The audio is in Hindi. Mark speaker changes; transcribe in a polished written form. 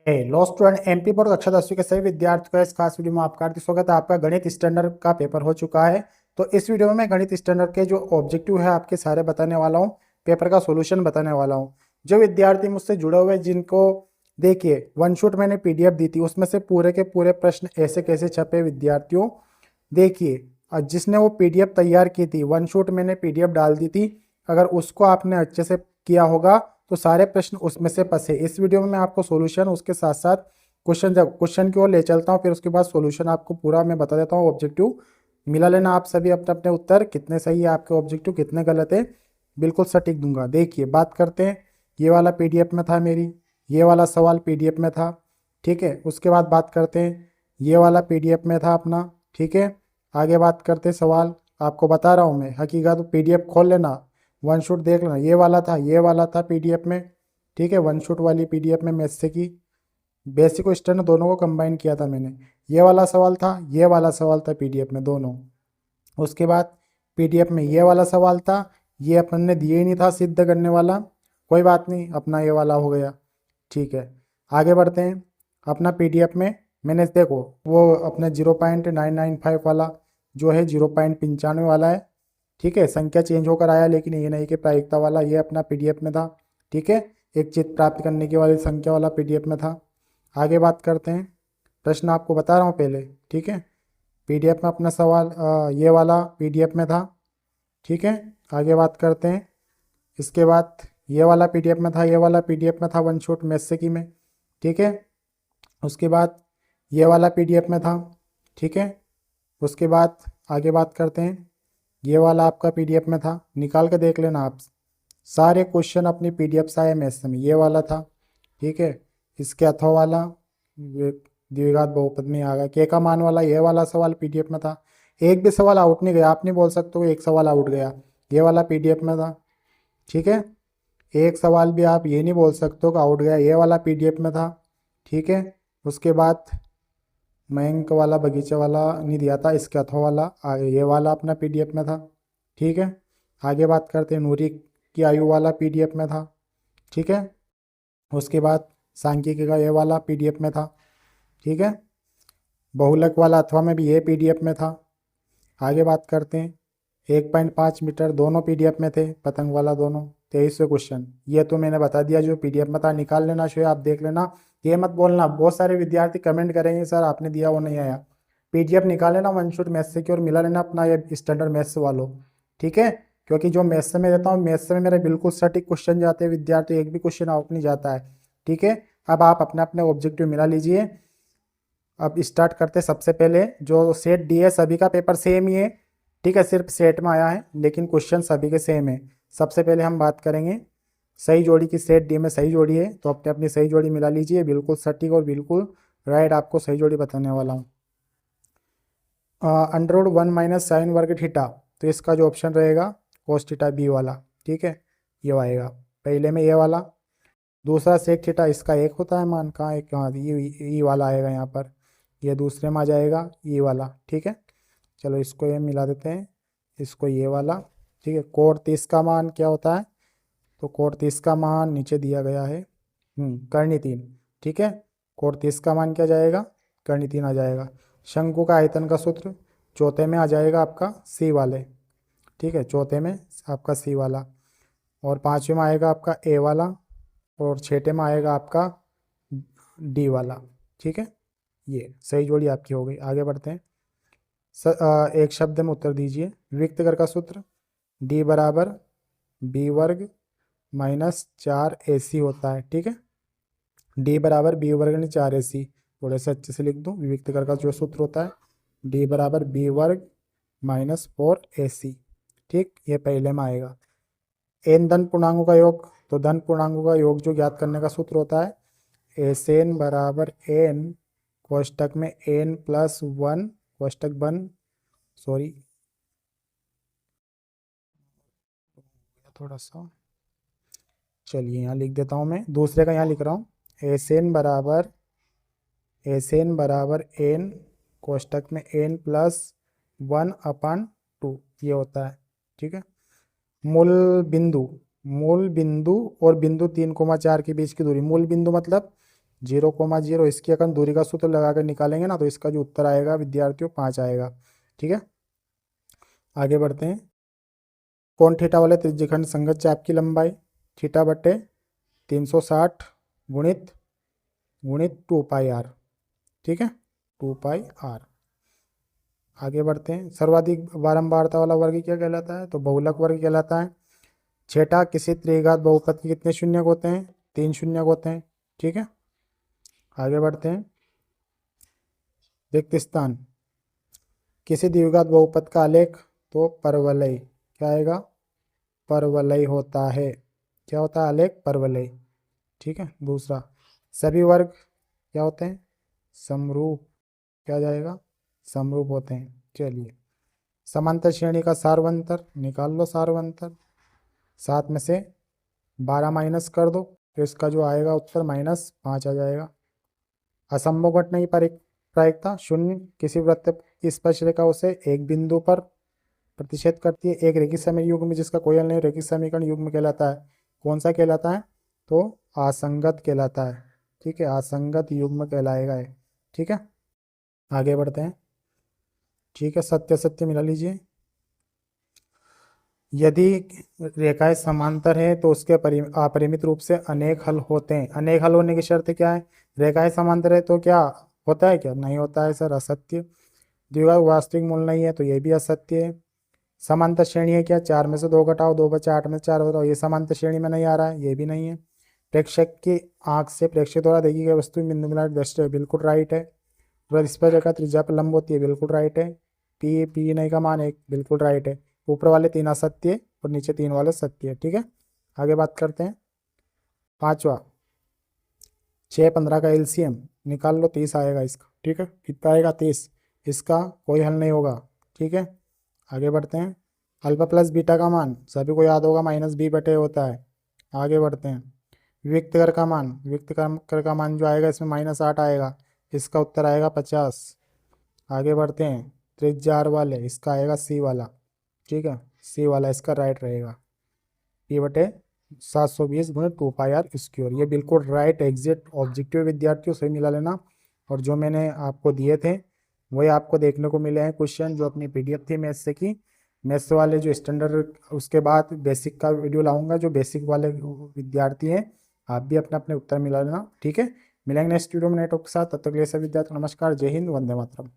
Speaker 1: लो स्टूडेंट एमपी बोर्ड कक्षा 10वीं के सभी विद्यार्थियों का इस खास वीडियो में आपका हार्दिक स्वागत है। आपका गणित स्टैंडर्ड का पेपर हो चुका है। तो इस वीडियो में मैं गणित स्टैंडर्ड के जो ऑब्जेक्टिव है आपके सारे बताने वाला हूँ, पेपर का सॉल्यूशन बताने वाला हूँ। जो विद्यार्थी मुझसे जुड़े हुए जिनको देखिए वन शॉट मैंने पीडीएफ दी थी, उसमें से पूरे के पूरे प्रश्न ऐसे कैसे छपे विद्यार्थियों देखिए। जिसने वो पीडीएफ तैयार की थी, वन शॉट मैंने पीडीएफ डाल दी थी, अगर उसको आपने अच्छे से किया होगा तो सारे प्रश्न उसमें से फंसे। इस वीडियो में मैं आपको सॉल्यूशन उसके साथ साथ क्वेश्चन की ओर ले चलता हूँ, फिर उसके बाद सॉल्यूशन आपको पूरा मैं बता देता हूँ। ऑब्जेक्टिव मिला लेना आप सभी अपने अपने उत्तर, कितने सही है आपके ऑब्जेक्टिव, कितने गलत है, बिल्कुल सटीक दूंगा। देखिए बात करते हैं, ये वाला पीडीएफ में था मेरी, ये वाला सवाल पीडीएफ में था, ठीक है। उसके बाद बात करते हैं, ये वाला पीडीएफ में था अपना, ठीक है। आगे बात करते हैं, सवाल आपको बता रहा हूँ मैं, हकीकत तो पीडीएफ खोल लेना, वन शॉट देख लेना। ये वाला था, ये वाला था पीडीएफ में, ठीक है। वन शॉट वाली पीडीएफ में मैथ से की बेसिक और स्टैंडर्ड दोनों को कंबाइन किया था मैंने। ये वाला सवाल था, ये वाला सवाल था पीडीएफ में दोनों। उसके बाद पीडीएफ में ये वाला सवाल था, ये अपन ने दिए ही नहीं था सिद्ध करने वाला, कोई बात नहीं, अपना ये वाला हो गया, ठीक है। आगे बढ़ते हैं, अपना पीडीएफ में मैंने देखो वो अपने 0.995 वाला जो है 0.95 वाला है, ठीक है। संख्या चेंज होकर आया, लेकिन ये नहीं कि प्रायिकता वाला, ये अपना पीडीएफ में था, ठीक है। एक चित्र प्राप्त करने की वाली संख्या वाला पीडीएफ में था। आगे बात करते हैं, प्रश्न आपको बता रहा हूँ पहले, ठीक है। पीडीएफ में अपना सवाल ये वाला पीडीएफ में था, ठीक है। आगे बात करते हैं, इसके बाद ये वाला पीडीएफ में था, ये वाला पीडीएफ में था वन शॉट मैथ से की में, ठीक है। उसके बाद ये वाला पीडीएफ में था, ठीक है। उसके बाद आगे बात करते हैं, ये वाला आपका पीडीएफ में था, निकाल के देख लेना आप, सारे क्वेश्चन अपनी पीडीएफ से आए मैथ्स में। ये वाला था, ठीक है। इसके अथवा वाला द्विघात बहुपद में आ गया, के का मान वाला ये वाला सवाल पीडीएफ में था। एक भी सवाल आउट नहीं गया, आप नहीं बोल सकते हो एक सवाल आउट गया, ये वाला पीडीएफ में था, ठीक है। एक सवाल भी आप ये नहीं बोल सकते हो कि आउट गया, ये वाला पीडीएफ में था, ठीक है। उसके बाद मयंक वाला बगीचे वाला नहीं दिया था, इसके अथवा वाला ये वाला अपना पीडीएफ में था, ठीक है। आगे बात करते हैं, नूरी की आयु वाला पीडीएफ में था, ठीक है। उसके बाद सांख्यिकी का ये वाला पीडीएफ में था, ठीक है। बहुलक वाला अथवा में भी ये पीडीएफ में था। आगे बात करते हैं, 1.5 मीटर दोनों पीडीएफ में थे, पतंग वाला दोनों। 23वें क्वेश्चन ये तो मैंने बता दिया, जो पीडीएफ में था निकाल लेना, शो आप देख लेना, ये मत बोलना। बहुत सारे विद्यार्थी कमेंट करेंगे सर आपने दिया वो नहीं आया, पीडीएफ निकाल लेना वन शॉट मैथ्स से की और मिला लेना अपना ये स्टैंडर्ड मैथ्स वालों, ठीक है। क्योंकि जो मैथ्स में देता हूँ, मैथ्स में मेरे बिल्कुल सटीक क्वेश्चन जाते हैं विद्यार्थी, एक भी क्वेश्चन आउट नहीं जाता है, ठीक है। अब आप अपने अपने ऑब्जेक्टिव मिला लीजिए। अब स्टार्ट करते, सबसे पहले जो सेट डी है सभी का पेपर सेम ही है, ठीक है। सिर्फ सेट में आया है लेकिन क्वेश्चन सभी के सेम है। सबसे पहले हम बात करेंगे सही जोड़ी की, सेट डी में सही जोड़ी है तो अपने अपनी सही जोड़ी मिला लीजिए, बिल्कुल सटीक और बिल्कुल राइट आपको सही जोड़ी बताने वाला हूँ। √1 माइनस साइन वर्ग थीटा, तो इसका जो ऑप्शन रहेगा कोस थीटा बी वाला, ठीक है, ये आएगा पहले में, ये वाला। दूसरा सेक थीटा, इसका एक होता है मान, कहाँ एक, कहाँ ई वाला आएगा यहाँ पर, ये दूसरे में आ जाएगा ई वाला, ठीक है। चलो इसको ये मिला देते हैं, इसको ये वाला, ठीक है। कोण 30 का मान क्या होता है, तो कोण 30 का मान नीचे दिया गया है, कर्णी 3, ठीक है। कोण 30 का मान क्या जाएगा, कर्णी 3 आ जाएगा। शंकु का आयतन का सूत्र चौथे में आ जाएगा आपका सी वाले, ठीक है, चौथे में आपका सी वाला। और पाँचवें में आएगा आपका ए वाला, और छठे में आएगा आपका डी वाला, ठीक है। ये सही जोड़ी आपकी हो गई। आगे बढ़ते हैं, एक शब्द में उत्तर दीजिए। वियुक्त कर का सूत्र डी बराबर बी वर्ग माइनस 4ac होता है, ठीक है। डी बराबर बी वर्ग नहीं 4ac, थोड़े से अच्छे से लिख दूँ, वियुक्त कर का जो सूत्र होता है डी बराबर बी वर्ग माइनस 4ac, ठीक, ये पहले में आएगा। एन धन पूर्णांकों का योग, तो धन पूर्णांकों का योग जो ज्ञात करने का सूत्र होता है एस एन बराबर एन कोष्टक में एन प्लस 1 कोष्टक बंद, सॉरी थोड़ा सा, चलिए यहाँ लिख देता हूँ, मैं दूसरे का यहाँ लिख रहा हूँ, एस एन बराबर एन कोष्टक में एन प्लस 1/2 ये होता है, ठीक है। मूल बिंदु और बिंदु 3,4 के बीच की दूरी, मूल बिंदु मतलब 0,0 इसकी अगर दूरी का सूत्र लगा कर निकालेंगे ना, तो इसका जो उत्तर आएगा विद्यार्थियों 5 आएगा। ठीक है, आगे बढ़ते हैं। कोण थीटा वाले त्रिज्यखंड संगत चाप की लंबाई थीटा बटे 360 गुणित गुणित 2 पाई आर। ठीक है, 2 पाई आर। आगे बढ़ते हैं। सर्वाधिक बारंबारता वाला वर्ग क्या कहलाता है? तो बहुलक वर्ग कहलाता है। छठा, किसी त्रिघात बहुपद के कितने शून्यक होते हैं? 3 शून्यक होते हैं। ठीक है, आगे बढ़ते हैं। रिक्त स्थान, किसी द्विघात बहुपद का आलेख तो परवलय क्या आएगा? परवलय होता है। क्या होता है? आलेख परवलय। ठीक है, दूसरा, सभी वर्ग क्या होते हैं? समरूप। क्या जाएगा? समरूप होते हैं। चलिए, समांतर श्रेणी का सार्वंतर निकाल लो। सार्वंतर 7 में से 12 माइनस कर दो, तो इसका जो आएगा उत्तर -5 आ जाएगा। असंभव घटना की प्रायिकता शून्य, किसी वृत्त की स्पर्शरेखा उसे एक बिंदु पर प्रतिच्छेद करती है। एक रेखीय समीकरण युग्म जिसका कोई हल नहीं, रेखीय समीकरण युग्म कहलाता है। कौन सा कहलाता है? तो आसंगत कहलाता है। ठीक है, आसंगत युग्म कहलाएगा ये। ठीक है, आगे बढ़ते हैं। ठीक है, सत्य सत्य मिला लीजिए। यदि रेखाएं समांतर है तो उसके अपरिमित रूप से अनेक हल होते हैं। अनेक हल होने की शर्त क्या है? रेखाएं समांतर है तो क्या होता है? क्या नहीं होता है सर? असत्य। द्विघात वास्तविक मूल नहीं है तो ये भी असत्य है। समांतर श्रेणी है क्या? 4 में से 2 घटाओ, 2 बचा, 8 में से 4 बताओ, ये समांतर श्रेणी में नहीं आ रहा है, ये भी नहीं है। प्रेक्षक की आंख से प्रेक्षक द्वारा देखी गई वस्तु बिंदु मिलाकर दृष्टि है, बिल्कुल राइट है। वृत्त स्पर्शरेखा त्रिज्या पर लंब होती है, बिल्कुल राइट है। पी नहीं का मान 1, बिल्कुल राइट है। ऊपर वाले 3 असत्य है और नीचे 3 वाले सत्य है। ठीक है, आगे बात करते हैं। पांचवा, 6 15 का एलसीएम निकाल लो, 30 आएगा इसका। ठीक है, कितना आएगा? 30। इसका कोई हल नहीं होगा। ठीक है, आगे बढ़ते हैं। अल्फा प्लस बीटा का मान सभी को याद होगा, -b/a होता है। आगे बढ़ते हैं। विविक्त कर का मान, विविक्त कर का मान जो आएगा इसमें -8 आएगा, इसका उत्तर आएगा 50। आगे बढ़ते हैं। त्रिज्या r वाले, इसका आएगा सी वाला। ठीक है, सी वाला इसका राइट रहेगा। p/720 गुणित 2 पाई r स्क्वायर, ये बिल्कुल राइट एग्जैक्ट ऑब्जेक्टिव विद्यार्थियों से मिला लेना। और जो मैंने आपको दिए थे वही आपको देखने को मिले हैं क्वेश्चन, जो अपनी पीडीएफ थी मैथ्स से की। मैथ्स वाले जो स्टैंडर्ड, उसके बाद बेसिक का वीडियो लाऊंगा। जो बेसिक वाले विद्यार्थी हैं आप भी अपने अपने उत्तर मिला लेना। ठीक है, मिलेंगे नेक्स्ट वीडियो में नेटवर्क के साथ। तब तक के लिए सभी विद्यार्थियों को नमस्कार, जय हिंद, वंदे मातरम।